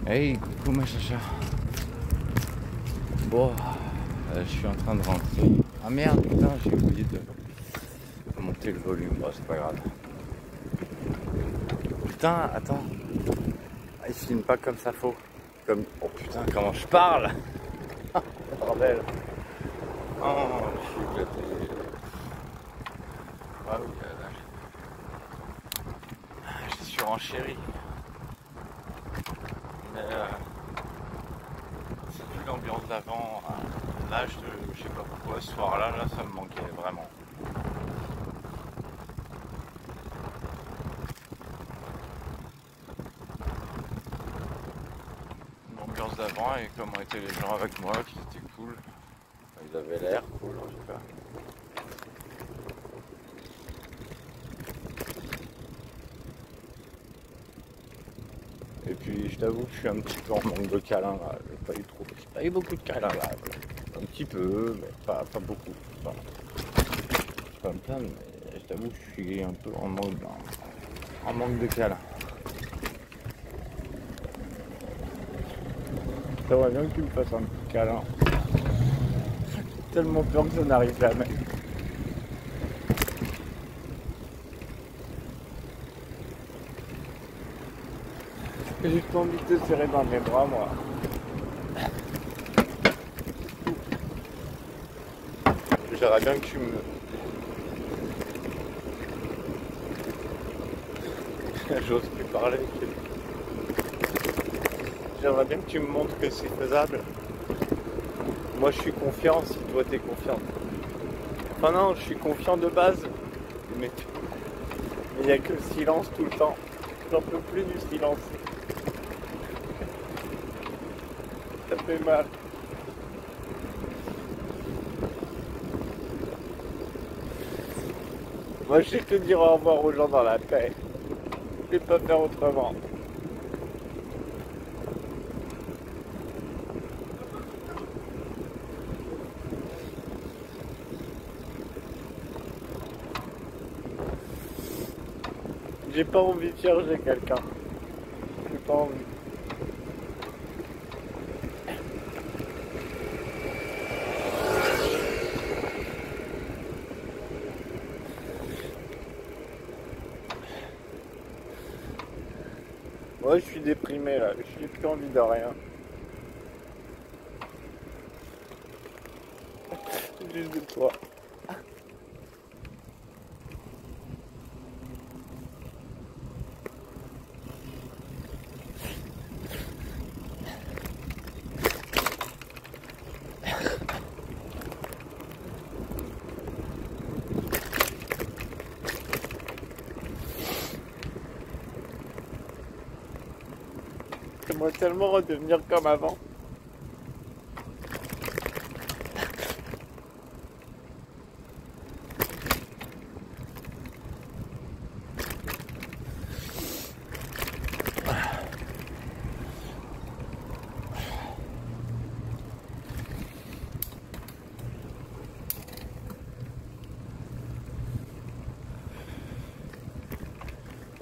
Hey, coucou ma chacha. Bon, je suis en train de rentrer. Ah merde, putain, j'ai oublié de monter le volume. Bon, c'est pas grave. Putain, attends. Ah, il filme pas comme ça faut. Comme... Oh putain, comment je parle. Bordel. Oh, je suis éclaté. Ah oui, je suis surenchéri. Mais c'est plus l'ambiance d'avant. Là, je sais pas pourquoi, ce soir-là, ça me manquait vraiment. L'ambiance d'avant et comment étaient les gens avec moi, qui étaient cool. Ils avaient l'air cool, en tout cas. Et puis, je t'avoue que je suis un petit peu en manque de câlins, là. J'ai pas eu beaucoup de câlins, là. Un petit peu, mais pas beaucoup. Voilà. Je peux pas me plaindre, mais je t'avoue que je suis un peu en manque de câlins. J'aimerais bien que tu me fasses un petit câlin. Tellement peur que ça n'arrive jamais. J'ai juste envie de te serrer dans mes bras, moi. J'aimerais bien que tu me... J'ose plus parler. J'aimerais bien que tu me montres que c'est faisable. Moi je suis confiant si toi t'es confiante. Enfin non, je suis confiant de base. Mais il n'y a que le silence tout le temps. J'en peux plus du silence. Ça fait mal. Moi je sais te dire au revoir aux gens dans la paix. Je vais pas faire autrement. J'ai pas envie de chercher quelqu'un. J'ai pas envie. Moi je suis déprimé là, j'ai plus envie de rien. Juste de toi. J'aimerais tellement redevenir comme avant.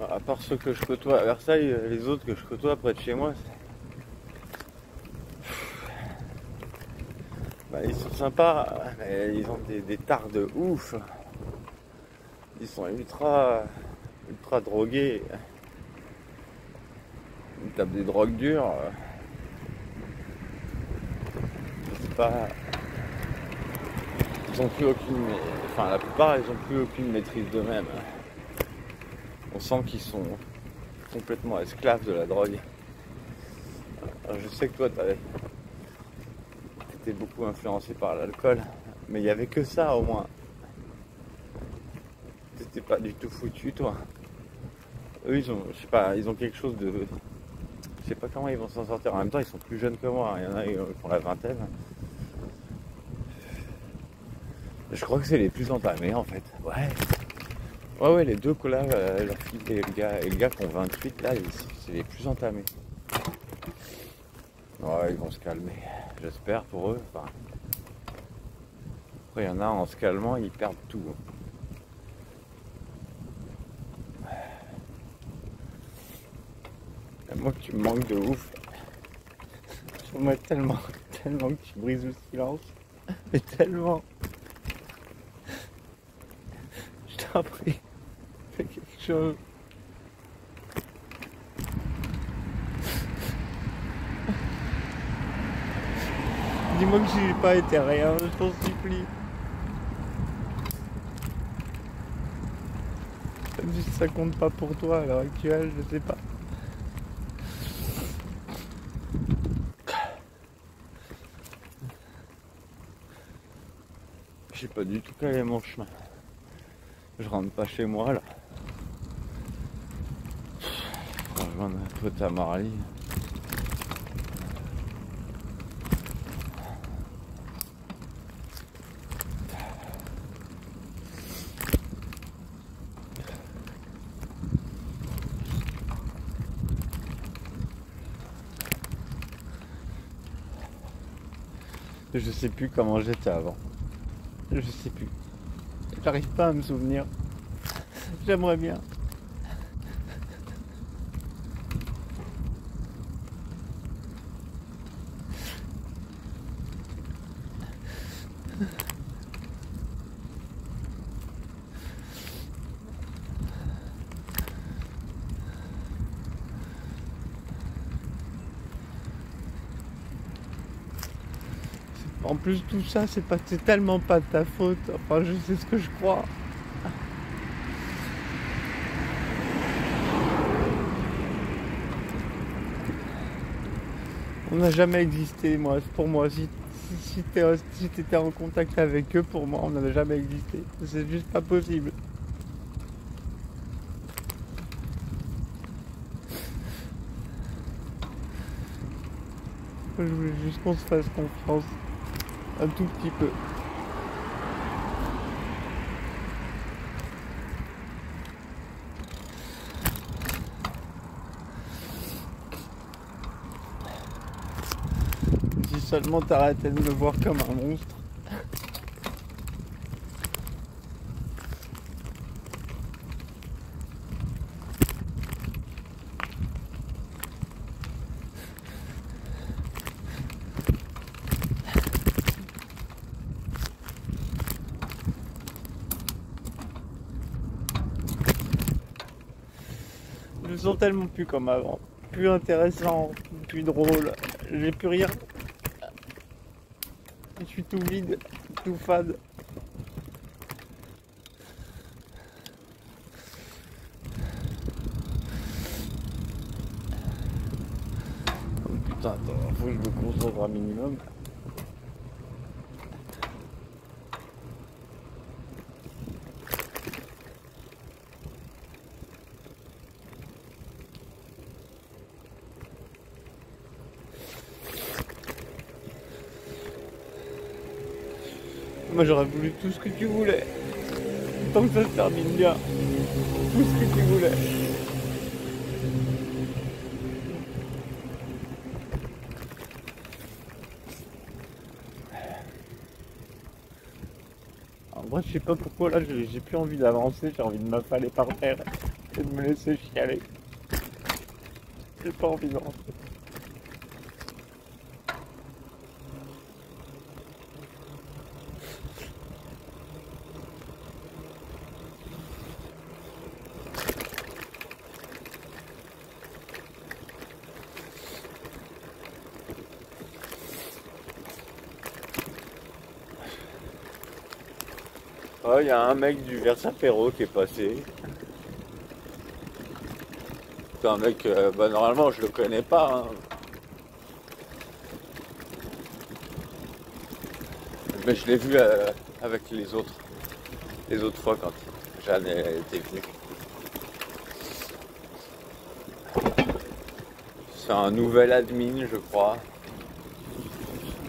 À part ceux que je côtoie à Versailles, les autres que je côtoie près de chez moi, ils sont sympas, mais ils ont des tares de ouf. Ils sont ultra drogués. Ils tapent des drogues dures. Je sais pas. Ils ont plus aucune. Enfin, la plupart, ils ont plus aucune maîtrise d'eux-mêmes. On sent qu'ils sont complètement esclaves de la drogue. Alors, je sais que toi, t'étais beaucoup influencé par l'alcool, mais il n'y avait que ça au moins. T'étais pas du tout foutu, toi. Eux, ils ont, je sais pas, ils ont quelque chose de... Je sais pas comment ils vont s'en sortir. En même temps, ils sont plus jeunes que moi. Il y en a qui ont la vingtaine. Je crois que c'est les plus entamés, en fait. Ouais, les deux là, leur fille et le gars qui ont 28, là, c'est les plus entamés. Ouais, ils vont se calmer. J'espère pour eux. Enfin, après, il y en a, en se calmant, ils perdent tout. Et moi, que tu me manques de ouf. Moi tellement, tellement que tu brises le silence. Mais tellement. Je t'en prie. Fais quelque chose. Dis-moi que j'ai pas été rien, je t'en supplie. Même si ça compte pas pour toi à l'heure actuelle, je sais pas. J'ai pas du tout calé mon chemin. Je rentre pas chez moi là. Je rejoins un pote à Marly. Je sais plus comment j'étais avant. Je sais plus. J'arrive pas à me souvenir. J'aimerais bien. En plus tout ça c'est tellement pas de ta faute. Enfin je sais ce que je crois. On n'a jamais existé, moi. Pour moi, si t'étais en contact avec eux, pour moi, on n'avait jamais existé. C'est juste pas possible. Je voulais juste qu'on se fasse confiance. Un tout petit peu. Si seulement t'arrêtais de me voir comme un monstre. Je me sens tellement plus comme avant. Plus intéressant, plus drôle. J'ai plus rien. Je suis tout vide, tout fade. Oh putain, attends, faut que je me concentre un minimum. Moi j'aurais voulu tout ce que tu voulais. Tant que ça se termine bien. Tout ce que tu voulais. En vrai, je sais pas pourquoi là, j'ai plus envie d'avancer, j'ai envie de m'affaler par terre et de me laisser chialer. J'ai pas envie d'avancer. Oh, il y a un mec du Versapéro qui est passé. C'est un mec, normalement je le connais pas. Hein. Mais je l'ai vu avec les autres fois quand Jeanne était venue. C'est un nouvel admin, je crois.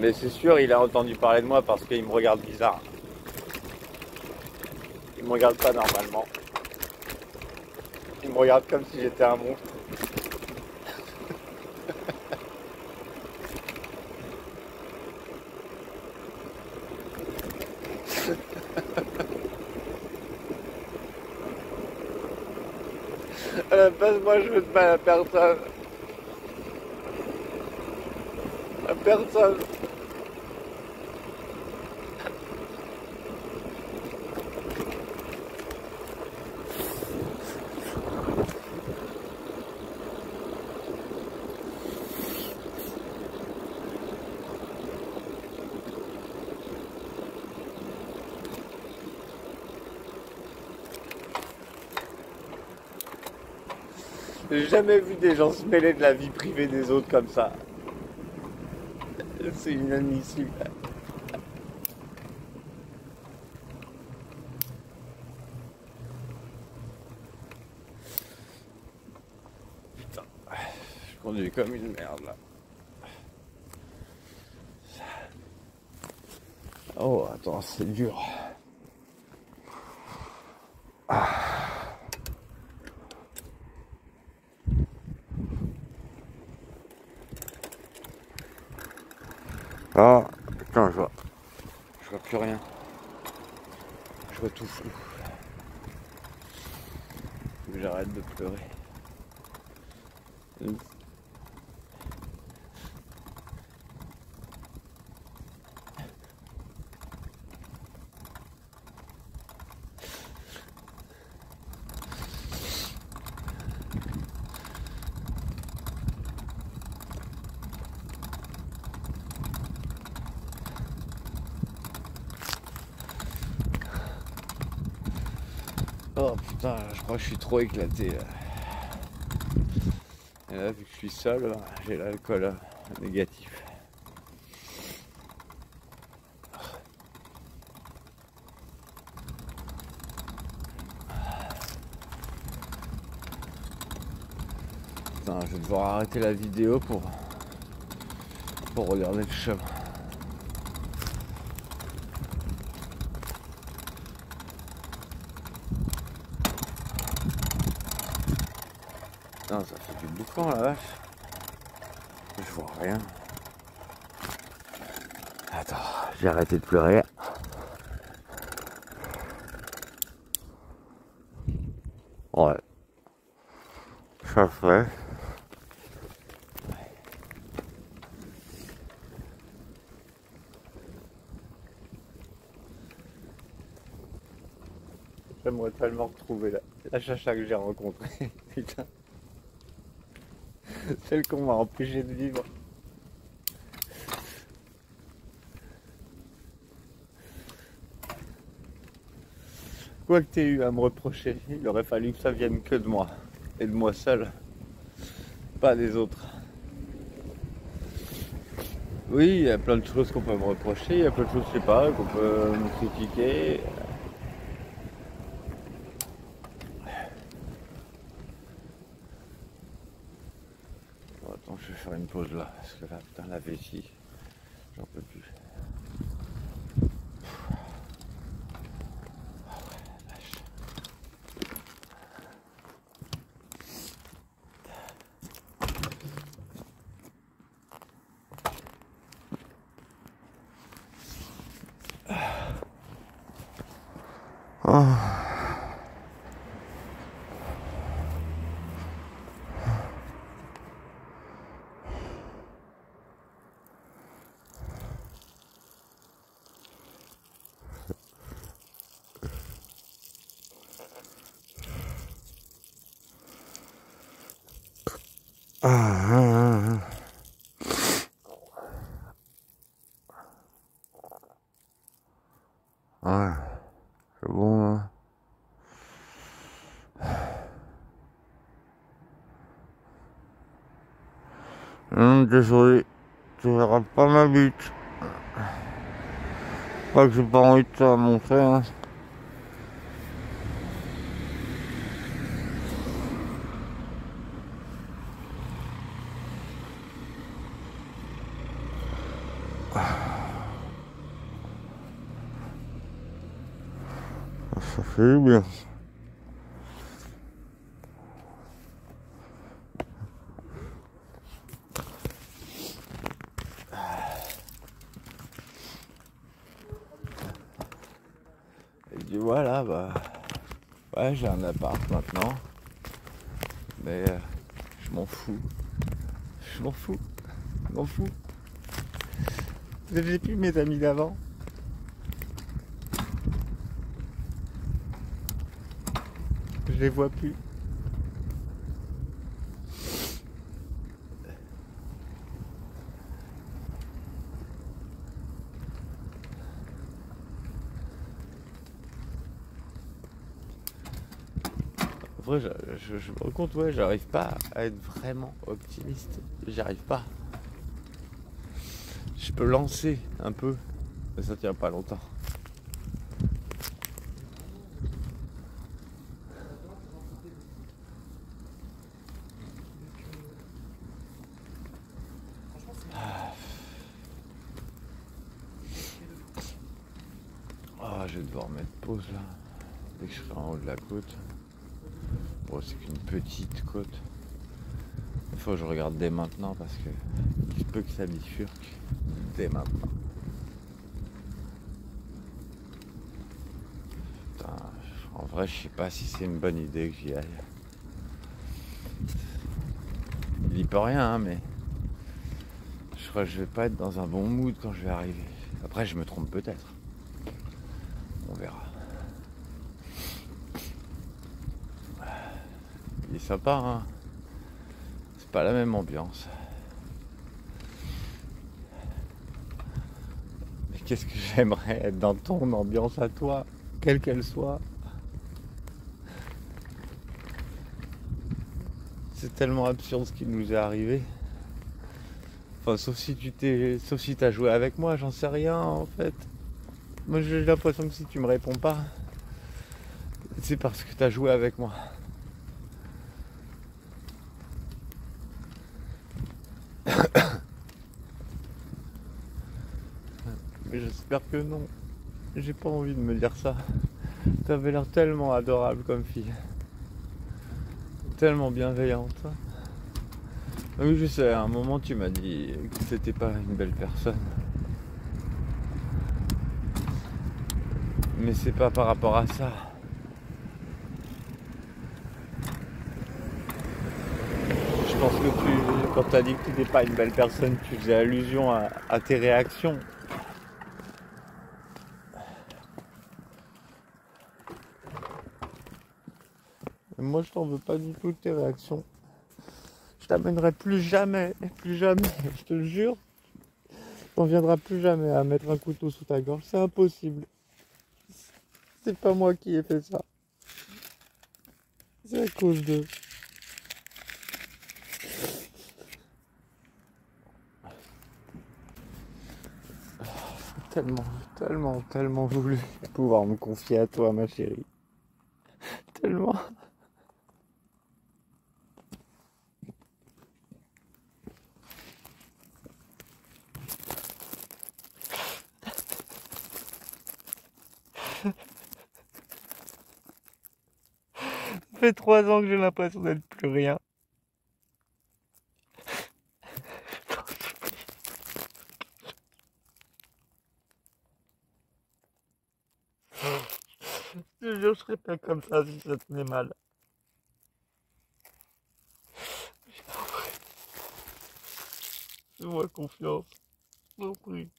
Mais c'est sûr, il a entendu parler de moi parce qu'il me regarde bizarre. Il me regarde pas normalement. Il me regarde comme si j'étais un monstre. À la base, moi je veux de mal à personne. personne. J'ai jamais vu des gens se mêler de la vie privée des autres comme ça. C'est inadmissible. Putain, je conduis comme une merde là. Oh, attends, c'est dur. Ah, putain, je vois plus rien. Je vois tout flou. Faut que j'arrête de pleurer. Oh putain, je crois que je suis trop éclaté là. Et là, vu que je suis seul, j'ai l'alcool négatif. Putain, je vais devoir arrêter la vidéo pour regarder le chemin. Putain, ça fait du boucan la vache. Je vois rien. Attends, j'ai arrêté de pleurer. Ouais. Ça fait. J'aimerais tellement retrouver la chacha que j'ai rencontrée. Putain. Celle qu'on m'a empêché de vivre. Quoi que t'aies eu à me reprocher, il aurait fallu que ça vienne que de moi. Et de moi seul. Pas des autres. Oui, il y a plein de choses qu'on peut me reprocher, il y a plein de choses, je sais pas, qu'on peut me critiquer. Bon, attends, je vais faire une pause là, parce que là, putain, la vessie, j'en peux plus. Ouais, c'est bon hein. Désolé, tu verras pas ma bite. Pas que j'ai pas envie de te la montrer hein. Ça fait bien. Et puis voilà, bah ouais, j'ai un appart maintenant, mais je m'en fous, je m'en fous, je m'en fous. J'ai plus mes amis d'avant. Je les vois plus. Après, je me rends compte, ouais, j'arrive pas à être vraiment optimiste. J'y arrive pas. Je peux lancer un peu, mais ça tient pas longtemps. Ah, je vais devoir mettre pause là, dès que je serai en haut de la côte. Bon, c'est qu'une petite côte. Il faut que je regarde dès maintenant parce que il se peut que ça bifurque dès maintenant. Putain, en vrai, je sais pas si c'est une bonne idée que j'y aille. Il y peut rien, hein, mais je crois que je vais pas être dans un bon mood quand je vais arriver. Après, je me trompe peut-être. On verra. Il est sympa, hein. C'est pas la même ambiance. Mais qu'est-ce que j'aimerais être dans ton ambiance à toi, quelle qu'elle soit. C'est tellement absurde ce qui nous est arrivé. Enfin, sauf si t'as joué avec moi, j'en sais rien en fait. Moi j'ai l'impression que si tu me réponds pas, c'est parce que t'as joué avec moi. Mais j'espère que non. J'ai pas envie de me dire ça. T'avais l'air tellement adorable comme fille. Tellement bienveillante. Oui, je sais, à un moment tu m'as dit que c'était pas une belle personne. Mais c'est pas par rapport à ça. Je pense que quand t'as dit que tu n'étais pas une belle personne, tu faisais allusion à tes réactions. Et moi, je t'en veux pas du tout de tes réactions. Je t'amènerai plus jamais, je te le jure. T'en viendras plus jamais à mettre un couteau sous ta gorge, c'est impossible. C'est pas moi qui ai fait ça. C'est à cause d'eux. Tellement voulu pouvoir me confier à toi, ma chérie. Tellement. Ça fait 3 ans que j'ai l'impression d'être plus rien. Je te jure, je serais pas comme ça si ça tenait mal. Fais-moi confiance. Je t'en prie.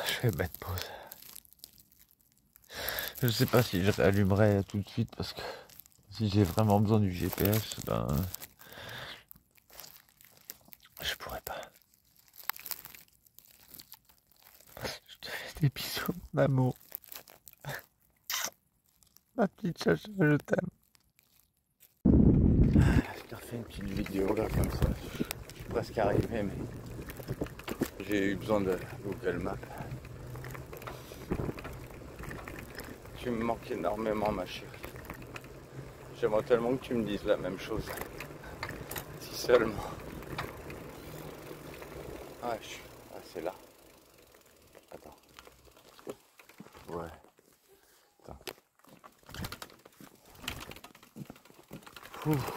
Je vais mettre pause. Je sais pas si je réallumerai tout de suite parce que si j'ai vraiment besoin du GPS, ben je pourrais pas. Je te fais des bisous, mon amour. Ma petite chacha, je t'aime. Je te refais une petite vidéo là comme ça. Je suis presque arrivé, mais j'ai eu besoin de Google Maps. Tu me manques énormément, ma chérie. J'aimerais tellement que tu me dises la même chose. Si seulement. Ah, c'est là. Attends. Ouais. Attends. Ouf.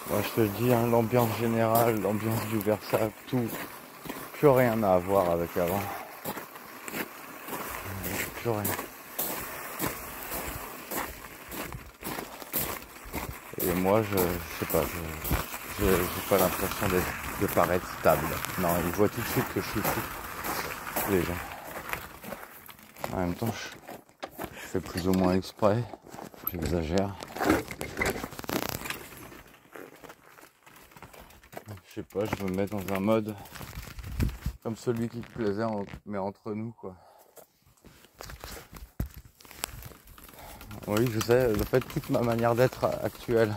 Moi, je te le dis, hein, l'ambiance générale, l'ambiance du Versailles, tout. Plus rien à voir avec avant. Plus rien. Et moi, je sais pas, j'ai pas l'impression de paraître stable. Non, ils voient tout de suite que je suis fou, les gens. En même temps, je fais plus ou moins exprès, j'exagère. Je sais pas, je me mets dans un mode comme celui qui te plaisait, mais entre nous, quoi. Oui, je sais, en fait, toute ma manière d'être actuelle,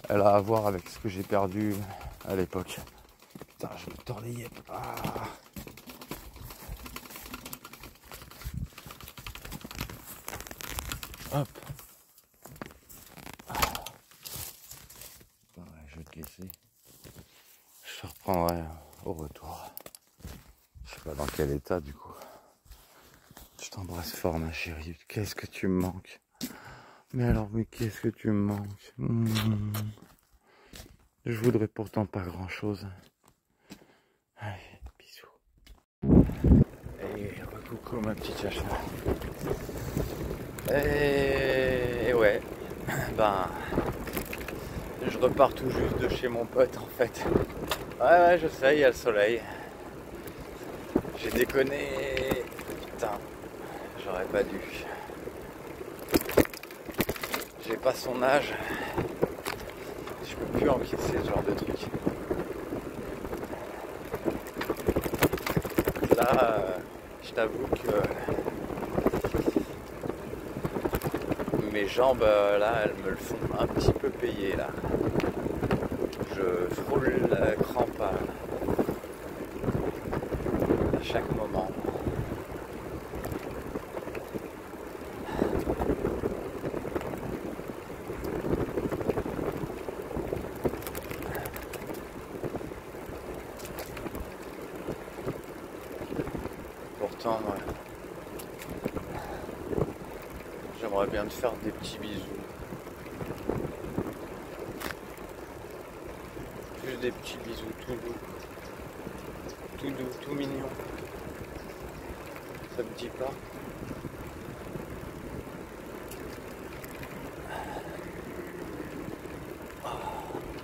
elle a à voir avec ce que j'ai perdu à l'époque. Putain, je me tords les yeux. Ah. Hop. Ah. Ouais, je vais te laisser. Je te reprendrai au retour. Je sais pas dans quel état du coup. Je t'embrasse fort ma chérie. Qu'est-ce que tu me manques? Mais alors, mais qu'est-ce que tu me manques? Je voudrais pourtant pas grand chose. Allez, bisous. Et coucou ma petite chacha. Et ouais, ben, je repars tout juste de chez mon pote en fait. Ouais, je sais, il y a le soleil. J'ai déconné. Putain, j'aurais pas dû. J'ai pas son âge. Je peux plus encaisser ce genre de truc. Là, je t'avoue que mes jambes, là, elles me le font un petit peu payer, là. Je frôle la crampe à chaque moment. Pourtant, j'aimerais bien te faire des petits bisous. Juste des petits bisous tout doux. Tout doux, tout mignon. Ça te dit pas? Oh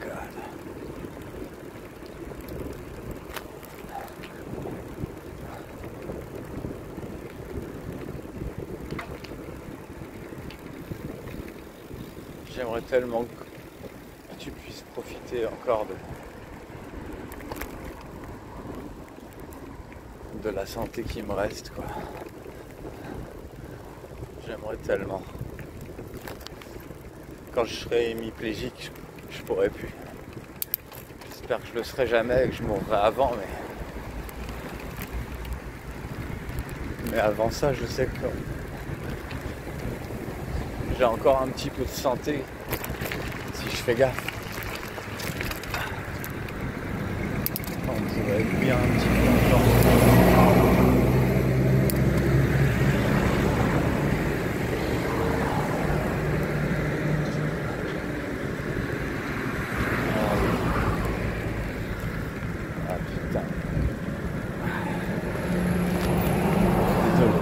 God. J'aimerais tellement que tu puisses profiter encore de la santé qui me reste, quoi. J'aimerais tellement. Quand je serai hémiplégique, je pourrai plus. J'espère que je le serai jamais et que je mourrai avant, mais avant ça, je sais que j'ai encore un petit peu de santé si je fais gaffe. On pourrait être bien un petit peu encore. Ah putain. Désolé.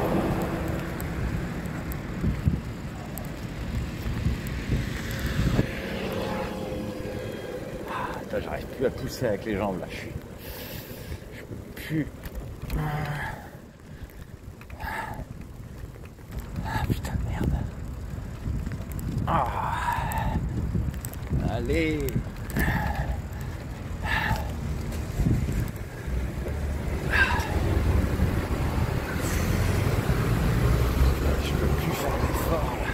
Là, j'arrive plus à pousser avec les jambes là. Je peux plus. Ah putain de merde. Ah. Allez. Je peux plus faire d'efforts là.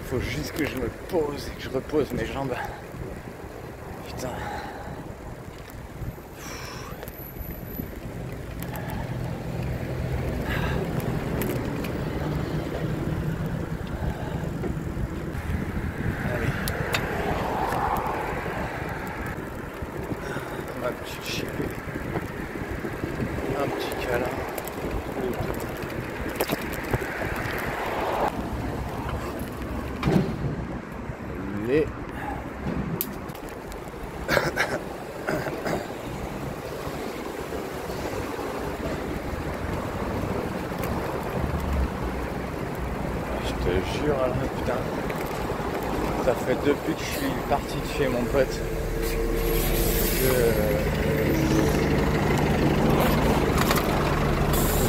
Faut juste que je me pose et que je repose mes jambes. Putain. Allez. Ma petite chérie. Un petit câlin. Allez. Je te jure, alors, putain. Ça fait depuis que je suis parti de chez mon pote que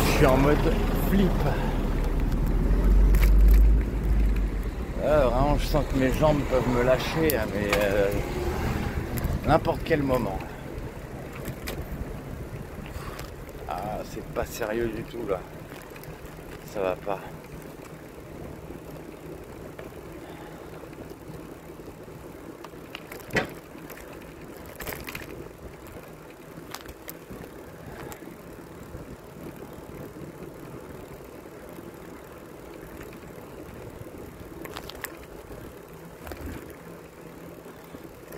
je suis en mode flip. Vraiment, je sens que mes jambes peuvent me lâcher, mais n'importe quel moment. Ah, c'est pas sérieux du tout là. Ça va pas.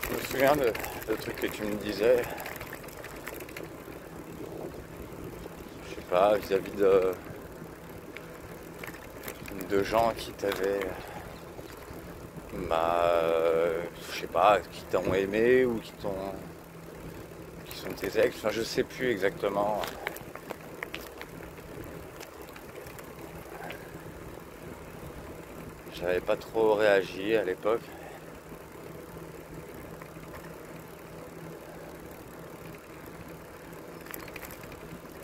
Je me souviens de trucs que tu me disais. Je sais pas, vis-à-vis de gens qui t'avaient, je sais pas, qui t'ont aimé ou qui sont tes ex. Enfin, je sais plus exactement. J'avais pas trop réagi à l'époque.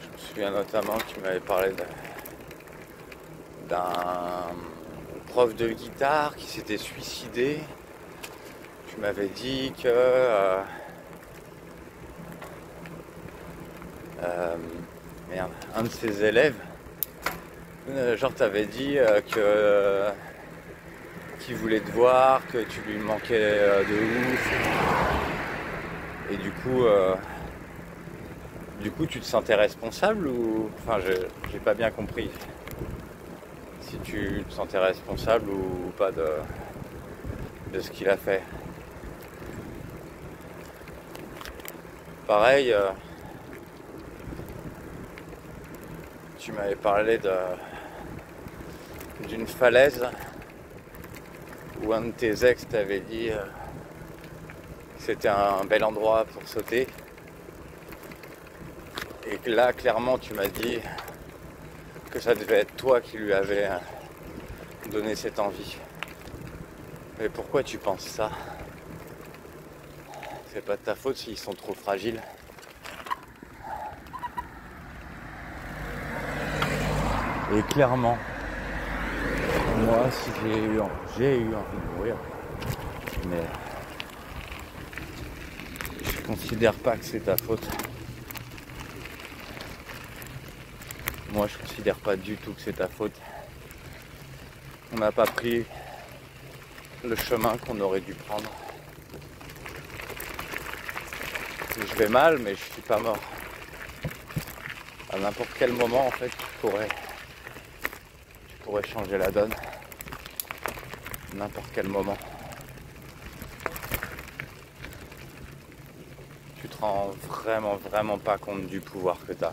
Je me souviens notamment que tu m'avais parlé d'un prof de guitare qui s'était suicidé. Tu m'avais dit que un de ses élèves, genre t'avais dit qu'il voulait te voir, que tu lui manquais de ouf. Et du coup tu te sentais responsable ou... Enfin, j'ai pas bien compris. Si tu te sentais responsable ou pas de ce qu'il a fait. Pareil, tu m'avais parlé d'une falaise où un de tes ex t'avait dit que c'était un bel endroit pour sauter. Et que là, clairement, tu m'as dit que ça devait être toi qui lui avais donné cette envie. Mais pourquoi tu penses ça? C'est pas de ta faute s'ils sont trop fragiles. Et clairement, moi, si j'ai eu envie de mourir, mais je considère pas que c'est ta faute. Moi, je considère pas du tout que c'est ta faute. On n'a pas pris le chemin qu'on aurait dû prendre. Je vais mal, mais je suis pas mort. À n'importe quel moment, en fait, tu pourrais changer la donne. N'importe quel moment. Tu te rends vraiment pas compte du pouvoir que tu as.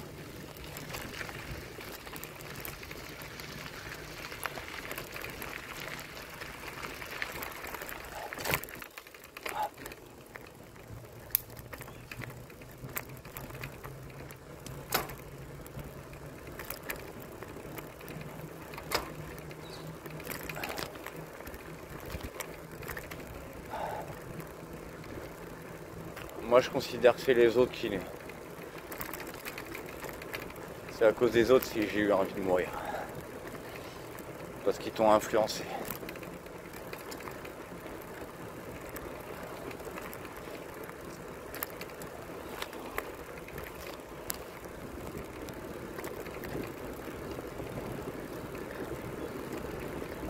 Moi, je considère que c'est les autres qui... C'est à cause des autres si j'ai eu envie de mourir. Parce qu'ils t'ont influencé.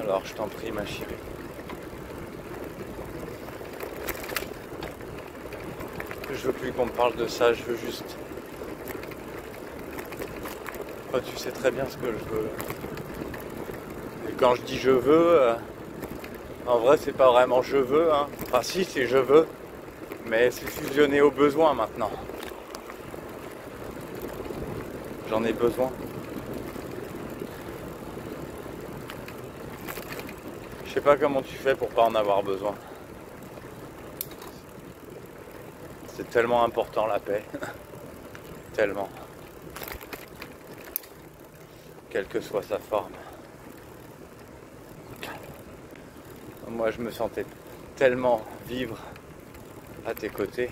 Alors, je t'en prie, ma chérie. Je veux plus qu'on me parle de ça, je veux juste... Enfin, tu sais très bien ce que je veux. Et quand je dis je veux, en vrai c'est pas vraiment je veux, hein. Enfin si, c'est je veux, mais c'est fusionné au besoin maintenant. J'en ai besoin. Je sais pas comment tu fais pour pas en avoir besoin. C'est tellement important la paix. Tellement. Quelle que soit sa forme. Moi je me sentais tellement vivre à tes côtés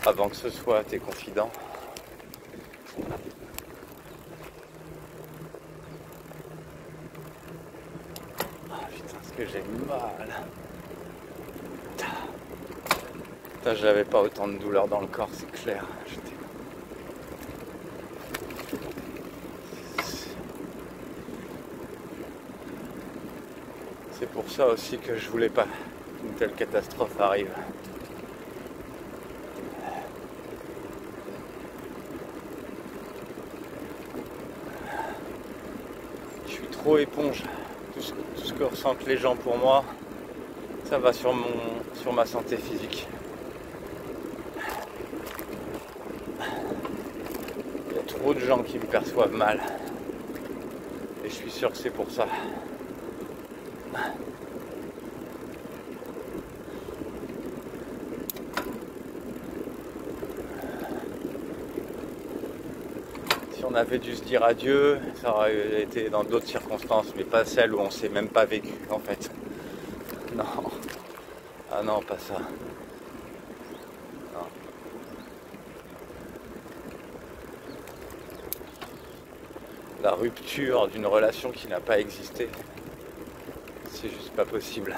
avant que ce soit tes confidents. Ah putain, ce que j'ai mal. Putain, j'avais pas autant de douleur dans le corps, c'est clair. C'est pour ça aussi que je voulais pas qu'une telle catastrophe arrive. Je suis trop éponge. Tout ce que ressentent les gens pour moi, ça va sur ma santé physique. Il y a trop de gens qui me perçoivent mal. Et je suis sûr que c'est pour ça. Si on avait dû se dire adieu, ça aurait été dans d'autres circonstances, mais pas celles où on s'est même pas vécu en fait. Non. Ah non, pas ça. Non. La rupture d'une relation qui n'a pas existé, c'est juste pas possible.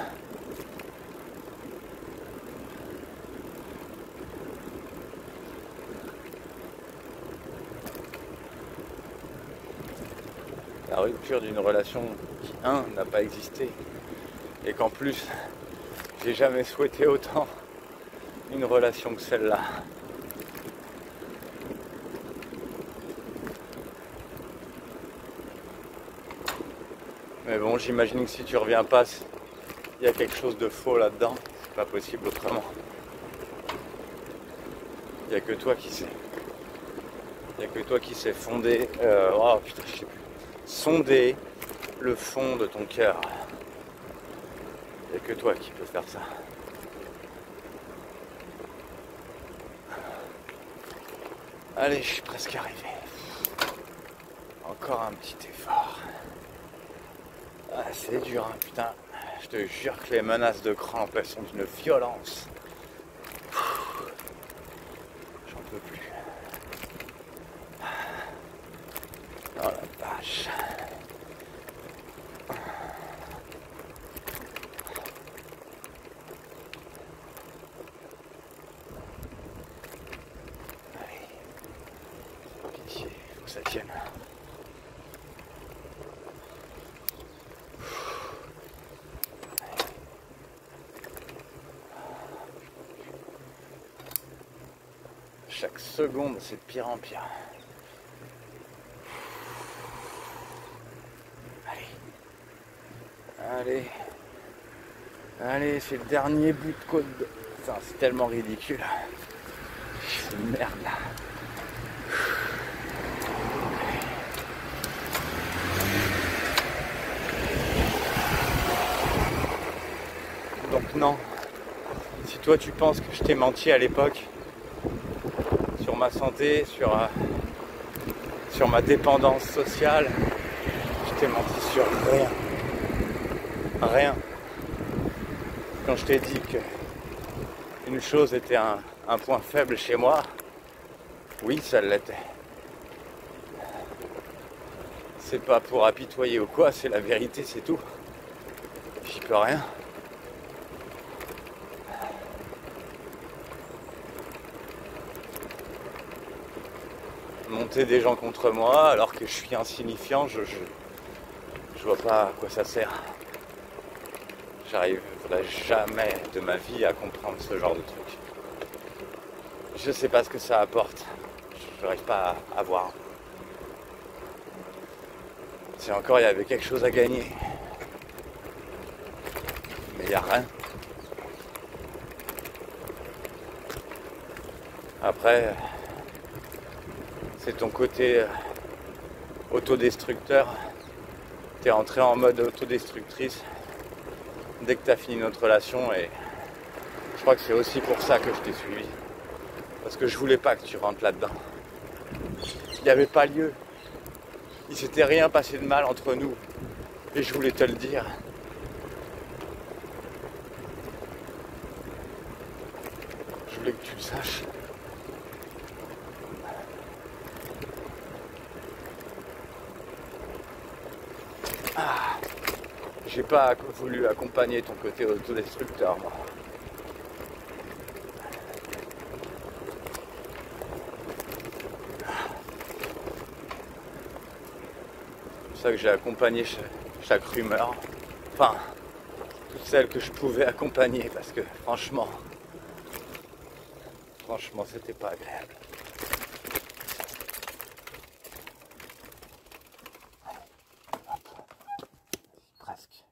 La rupture d'une relation qui, n'a pas existé, et qu'en plus, j'ai jamais souhaité autant une relation que celle-là. Mais bon, j'imagine que si tu reviens pas, il y a quelque chose de faux là-dedans. C'est pas possible autrement. Il n'y a que toi qui sais. Il n'y a que toi qui sais fonder. Oh putain, je sais plus. Sonder le fond de ton cœur. Il n'y a que toi qui peux faire ça. Allez, je suis presque arrivé. Encore un petit effort. Ah, c'est dur, hein, putain. Je te jure que les menaces de crampes, elles sont d'une violence. J'en peux plus. Oh la vache. Allez. Pitié, faut que ça tienne. Chaque seconde, c'est de pire en pire. Allez. Allez, c'est le dernier bout de côte. Putain, c'est tellement ridicule. C'est une merde là. Donc non. Si toi tu penses que je t'ai menti à l'époque, sur ma santé, sur ma dépendance sociale, je t'ai menti sur rien. Rien. Quand je t'ai dit que une chose était un point faible chez moi, oui, ça l'était. C'est pas pour apitoyer ou quoi, c'est la vérité, c'est tout. J'y peux rien. Monter des gens contre moi alors que je suis insignifiant, je vois pas à quoi ça sert. J'arriverai jamais de ma vie à comprendre ce genre de truc. Je sais pas ce que ça apporte. Je n'arrive pas à voir. Si encore il y avait quelque chose à gagner. Mais il n'y a rien. Après, c'est ton côté autodestructeur. T'es entré en mode autodestructrice dès que t'as fini notre relation, et je crois que c'est aussi pour ça que je t'ai suivi. Parce que je voulais pas que tu rentres là-dedans. Il n'y avait pas lieu. Il s'était rien passé de mal entre nous. Et je voulais te le dire. saches. Ah, j'ai pas voulu accompagner ton côté autodestructeur, moi. C'est pour ça que j'ai accompagné chaque rumeur. Enfin, toutes celles que je pouvais accompagner, parce que franchement, c'était pas agréable. Presque.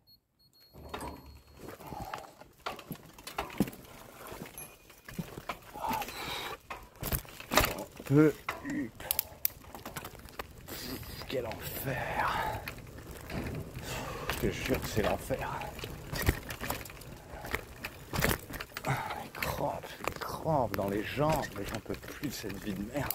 Quel enfer. Je te jure que c'est l'enfer. Les crampes dans les jambes, mais j'en peux plus de cette vie de merde.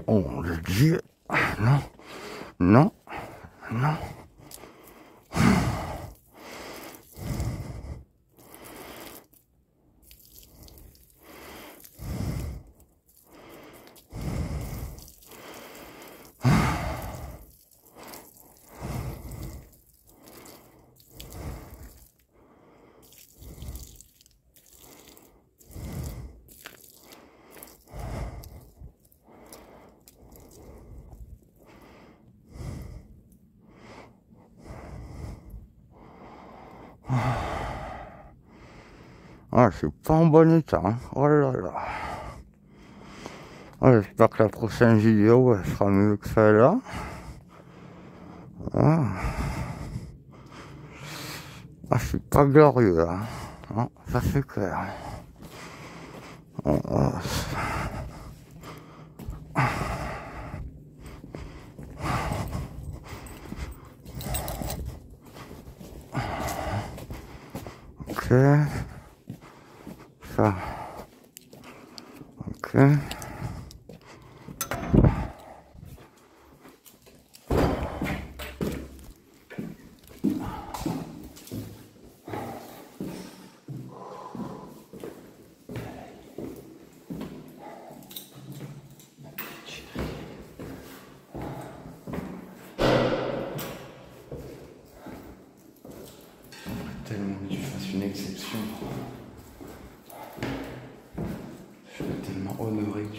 Oh mon Dieu. Non, non, non. Ah, je suis pas en bon état, hein. Oh là là. Ah, j'espère que la prochaine vidéo elle sera mieux que celle-là. Ah. Ah, je suis pas glorieux, hein. Non, ça c'est clair. Oh, oh. Ok. Ça. Ok. Tellement que tu fasses une exception. Je suis tellement honoré que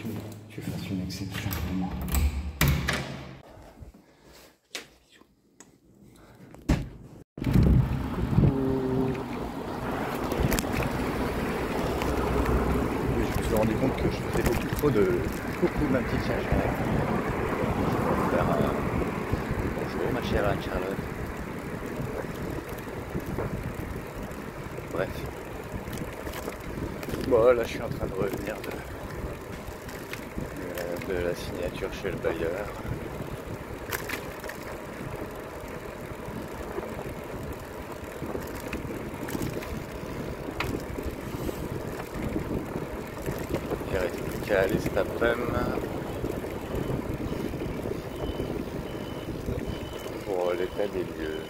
tu fasses une exception pour moi. Je me suis rendu compte que je faisais beaucoup trop de coucou ma petite Charlotte. Je vais faire bonjour ma chère Anne-Charlotte. Bref. Bon là je suis en train de revenir de la signature chez le bailleur. Il reste plus qu'à aller cet après-midi pour l'état des lieux.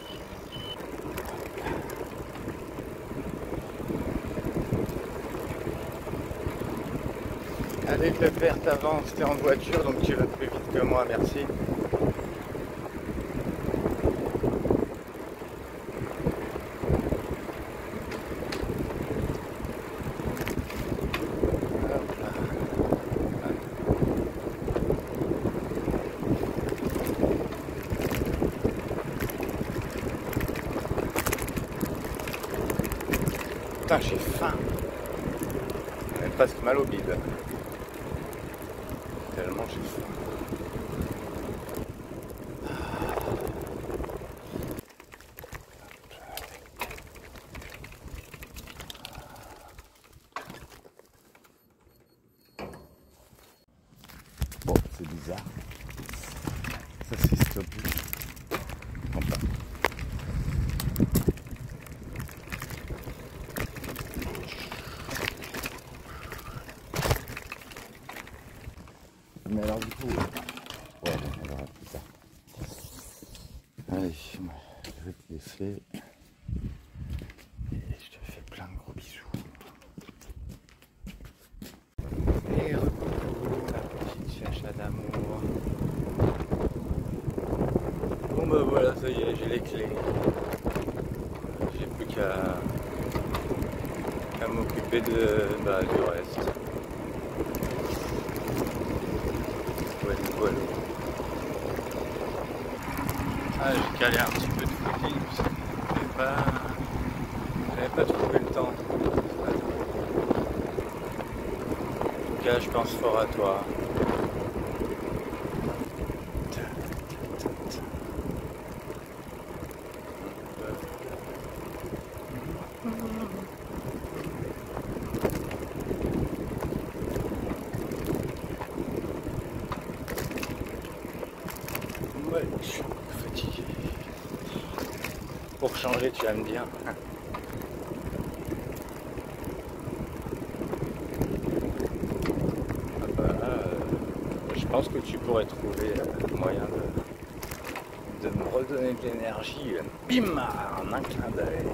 Allez Pépère, t'avances, t'es en voiture donc tu vas plus vite que moi, merci. Putain, j'ai faim. J'ai presque mal au bide. Tellement j'ai faim. Bon, c'est bizarre. Ça s'est stoppé. Enfin. Allez, je vais te laisser. Et je te fais plein de gros bisous. Et recoucou, ma petite chacha d'amour. Bon bah voilà, ça y est, j'ai les clés. J'ai plus qu'à m'occuper du reste. Voilà. Ah, j'ai calé un petit peu de footing, j'avais pas trouvé le temps. En tout cas, je pense fort à toi. Ouais, je suis fatigué. Pour changer, tu vas me dire. Je pense que tu pourrais trouver moyen de me redonner de l'énergie. Bim, en un clin d'œil.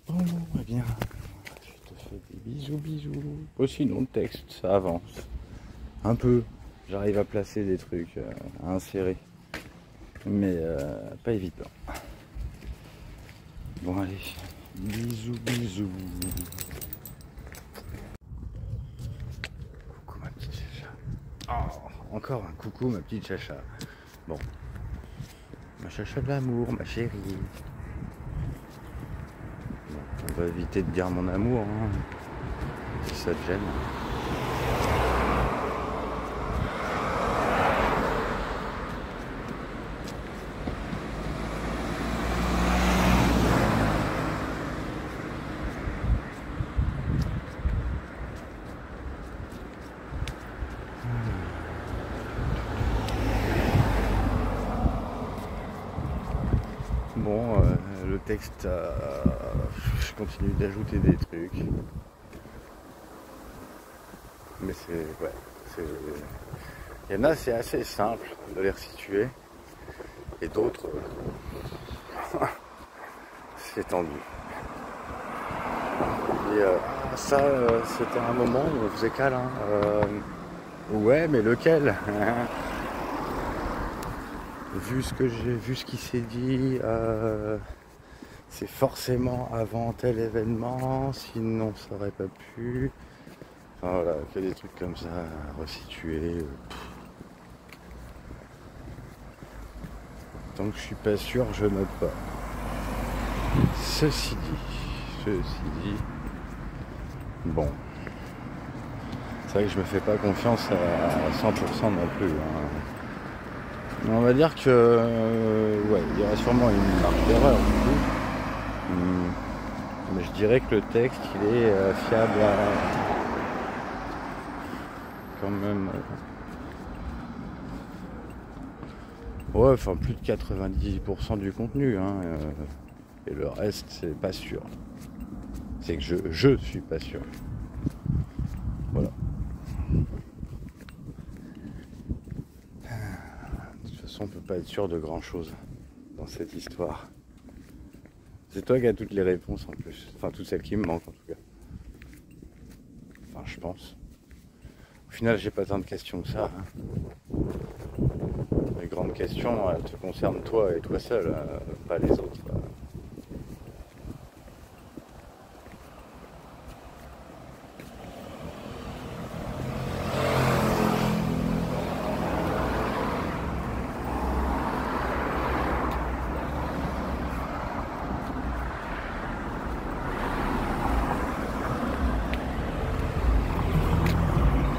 Bon, eh bien, je te fais des bisous. Oh, sinon, le texte, ça avance. Un peu. J'arrive à placer des trucs, à insérer. Mais pas évident. Bon, allez. Bisous. Coucou, ma petite chacha. Oh, encore un coucou, ma petite chacha. Bon. Ma chacha de l'amour, ma chérie. Bon, on va éviter de dire mon amour, hein, si ça te gêne. Bon, le texte, je continue d'ajouter des trucs. Mais il y en a, c'est assez simple de les resituer. Et d'autres, c'est tendu. Et ça, c'était un moment où on faisait câlin. Ouais, mais lequel? Vu ce qui s'est dit, c'est forcément avant tel événement, sinon ça aurait pas pu. Enfin voilà, que des trucs comme ça, resitués. Tant que je suis pas sûr, je note pas. Ceci dit, bon, c'est vrai que je me fais pas confiance à 100% non plus. Hein. On va dire que, ouais, il y aura sûrement une marque d'erreur du coup. Mais je dirais que le texte, il est fiable quand même. Ouais, enfin plus de 90% du contenu. Hein, et le reste, c'est pas sûr. C'est que je suis pas sûr. Voilà. De toute façon, on peut pas être sûr de grand chose dans cette histoire. C'est toi qui as toutes les réponses en plus. Enfin, toutes celles qui me manquent en tout cas. Enfin, je pense. Au final, j'ai pas tant de questions que ça. Hein. Les grandes questions, elles te concernent toi et toi seul, pas les autres.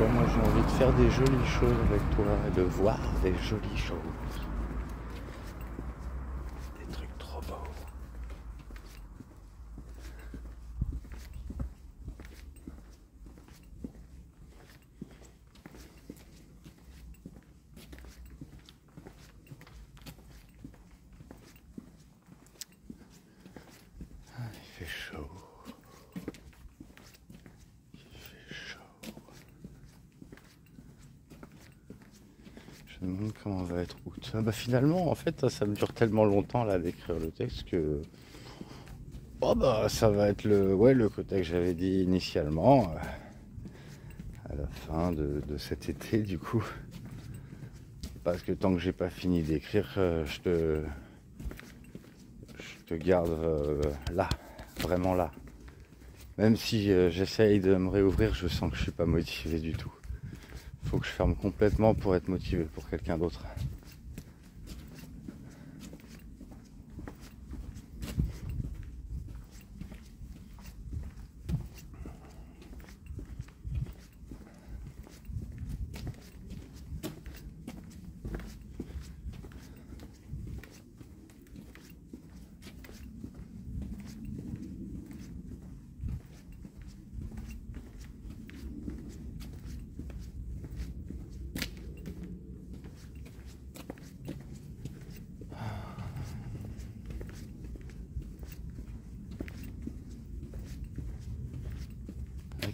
Moi j'ai envie de faire des jolies choses avec toi, de voir des jolies choses. Des trucs trop beaux. Je me demande comment va être août. Ah bah finalement, en fait, ça me dure tellement longtemps là d'écrire le texte que oh bah ça va être le quota que j'avais dit initialement à la fin de cet été du coup. Parce que tant que j'ai pas fini d'écrire, je te garde là, vraiment là. Même si j'essaye de me réouvrir, je sens que je suis pas motivé du tout. Faut que je ferme complètement pour être motivé pour quelqu'un d'autre.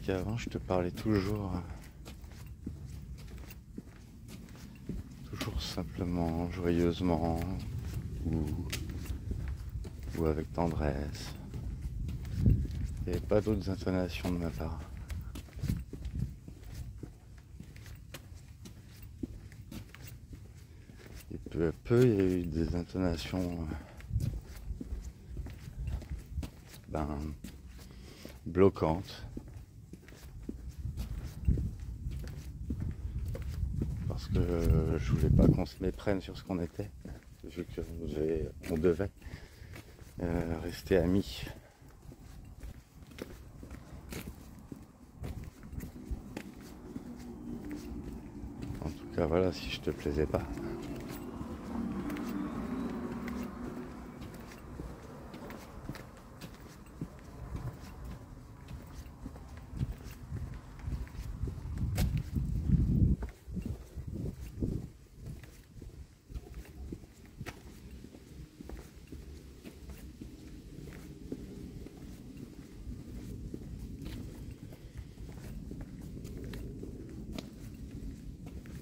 Avant je te parlais toujours simplement, joyeusement ou avec tendresse. Il n'y avait pas d'autres intonations de ma part. Et peu à peu il y a eu des intonations bloquantes. Parce que je voulais pas qu'on se méprenne sur ce qu'on était, vu qu'on devait rester amis. En tout cas voilà, si je te plaisais pas.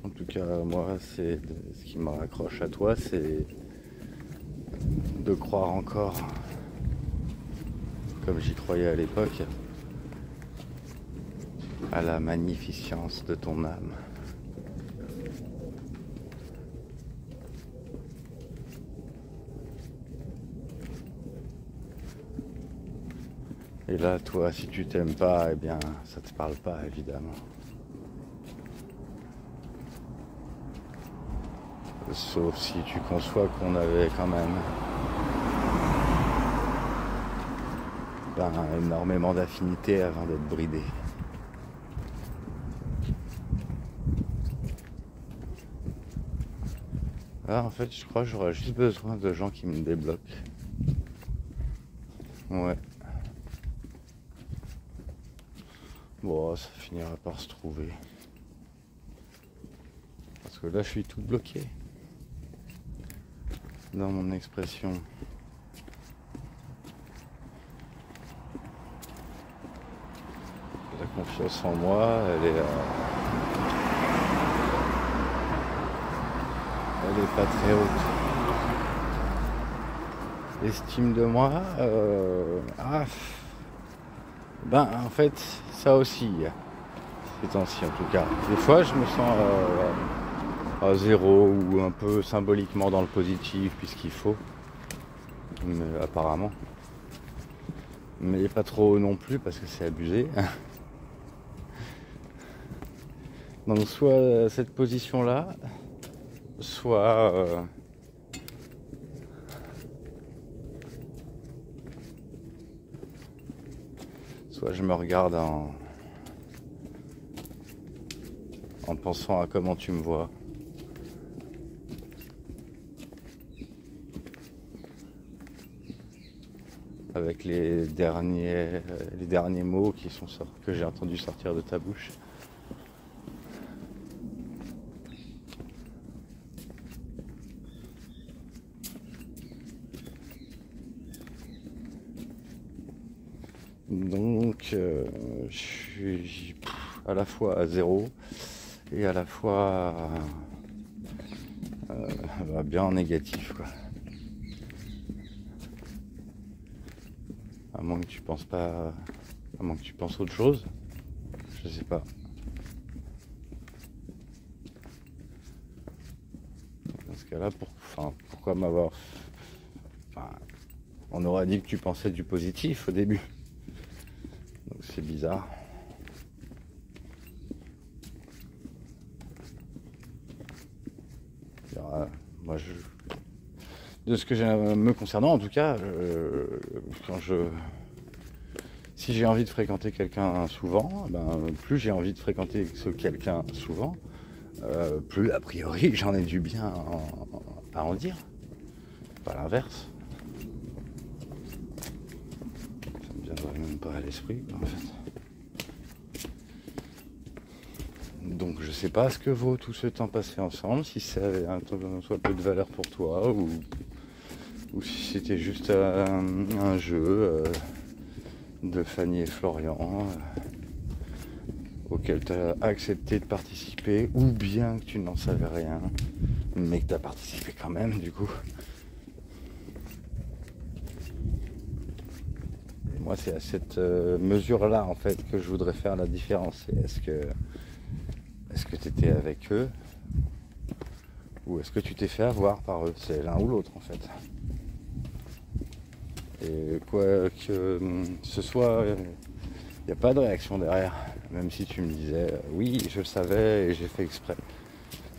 En tout cas, moi, c'est ce qui me raccroche à toi, c'est de croire encore, comme j'y croyais à l'époque, à la magnificence de ton âme. Et là, toi, si tu t'aimes pas, eh bien, ça te parle pas, évidemment. Sauf si tu conçois qu'on avait quand même énormément d'affinités avant d'être bridé. Là, en fait, je crois que j'aurais juste besoin de gens qui me débloquent. Ouais. Bon, ça finira par se trouver. Parce que là, je suis tout bloqué dans mon expression. La confiance en moi, elle est pas très haute. L'estime de moi, en fait, ça aussi, ces temps-ci en tout cas. Des fois, je me sens à zéro ou un peu symboliquement dans le positif, puisqu'il faut, mais, apparemment. Mais pas trop non plus, parce que c'est abusé. Donc soit cette position-là, soit je me regarde en pensant à comment tu me vois. Avec les derniers mots que j'ai entendu sortir de ta bouche. Donc je suis à la fois à zéro et à la fois va bien en négatif, quoi. À moins que tu penses pas, à moins que tu penses autre chose, je sais pas. Dans ce cas-là, pourquoi m'avoir... Enfin, on aurait dit que tu pensais du positif au début. Donc c'est bizarre. Alors, moi, de ce que me concernant, en tout cas, si j'ai envie de fréquenter quelqu'un souvent, plus j'ai envie de fréquenter ce quelqu'un souvent, plus a priori j'en ai du bien à en dire. Pas l'inverse. Ça me viendrait même pas à l'esprit, en fait. Donc je sais pas ce que vaut tout ce temps passé ensemble, si ça avait un soit peu de valeur pour toi, ou si c'était juste un jeu de Fanny et Florian auquel tu as accepté de participer, ou bien que tu n'en savais rien, mais que tu as participé quand même, du coup. Et moi, c'est à cette mesure-là, en fait, que je voudrais faire la différence. Est-ce que tu étais avec eux, ou est-ce que tu t'es fait avoir par eux? C'est l'un ou l'autre, en fait. Et quoi que ce soit, il n'y a pas de réaction derrière. Même si tu me disais, oui, je le savais et j'ai fait exprès.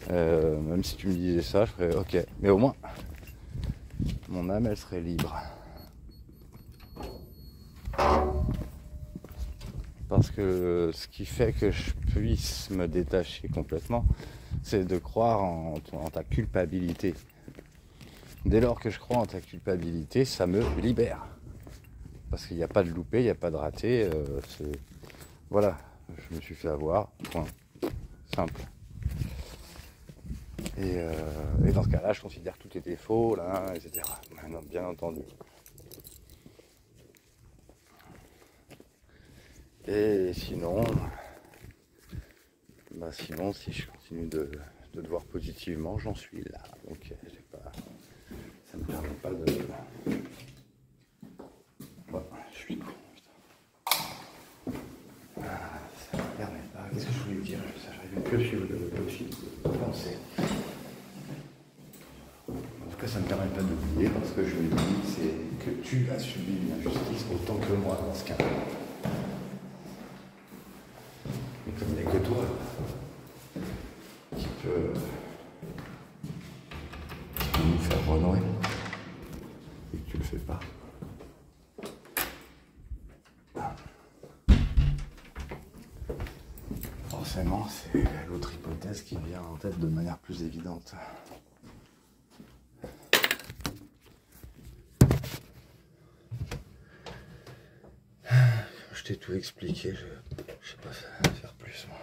Même si tu me disais ça, je ferais, ok. Mais au moins, mon âme, elle serait libre. Parce que ce qui fait que je puisse me détacher complètement, c'est de croire en ta culpabilité. Dès lors que je crois en ta culpabilité, ça me libère. Parce qu'il n'y a pas de loupé, il n'y a pas de raté. Voilà, je me suis fait avoir, point. Simple. Et dans ce cas-là, je considère que tout était faux, là, etc. Bien entendu. Et sinon, si je continue de te voir positivement, j'en suis là. Donc, ça me permet pas de... Voilà, je suis con, putain. Ça me permet pas... Qu'est-ce que je voulais dire? J'arrive que suivre le fil de pensée. En tout cas, ça me permet pas d'oublier, parce que je me dis, c'est que tu as subi une injustice autant que moi dans ce cas. Mais comme il n'y a que toi qui peut nous faire renouer, et que tu le fais pas. Forcément, c'est l'autre hypothèse qui vient en tête de manière plus évidente. Je t'ai tout expliqué, je sais pas faire plus, moi.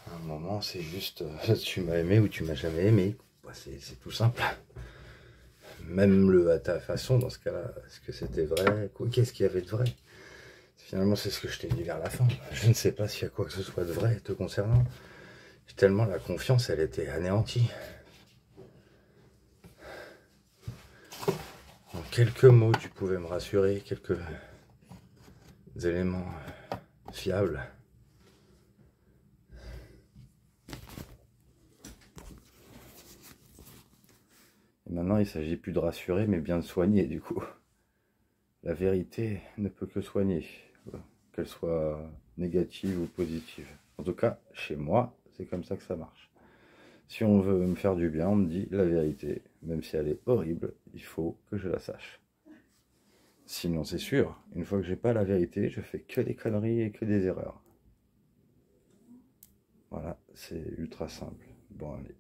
À un moment, c'est juste, tu m'as aimé ou tu m'as jamais aimé. C'est tout simple. Même à ta façon, dans ce cas-là, est-ce que c'était vrai? Qu'est-ce qu'il y avait de vrai? Finalement, c'est ce que je t'ai dit vers la fin. Je ne sais pas s'il y a quoi que ce soit de vrai te concernant. Tellement la confiance, elle était anéantie. En quelques mots, tu pouvais me rassurer, quelques éléments fiables. Et maintenant, il ne s'agit plus de rassurer, mais bien de soigner, du coup. La vérité ne peut que soigner, qu'elle soit négative ou positive. En tout cas, chez moi, c'est comme ça que ça marche. Si on veut me faire du bien, on me dit la vérité. Même si elle est horrible, il faut que je la sache. Sinon, c'est sûr, une fois que j'ai pas la vérité, je fais que des conneries et que des erreurs. Voilà, c'est ultra simple. Bon, allez.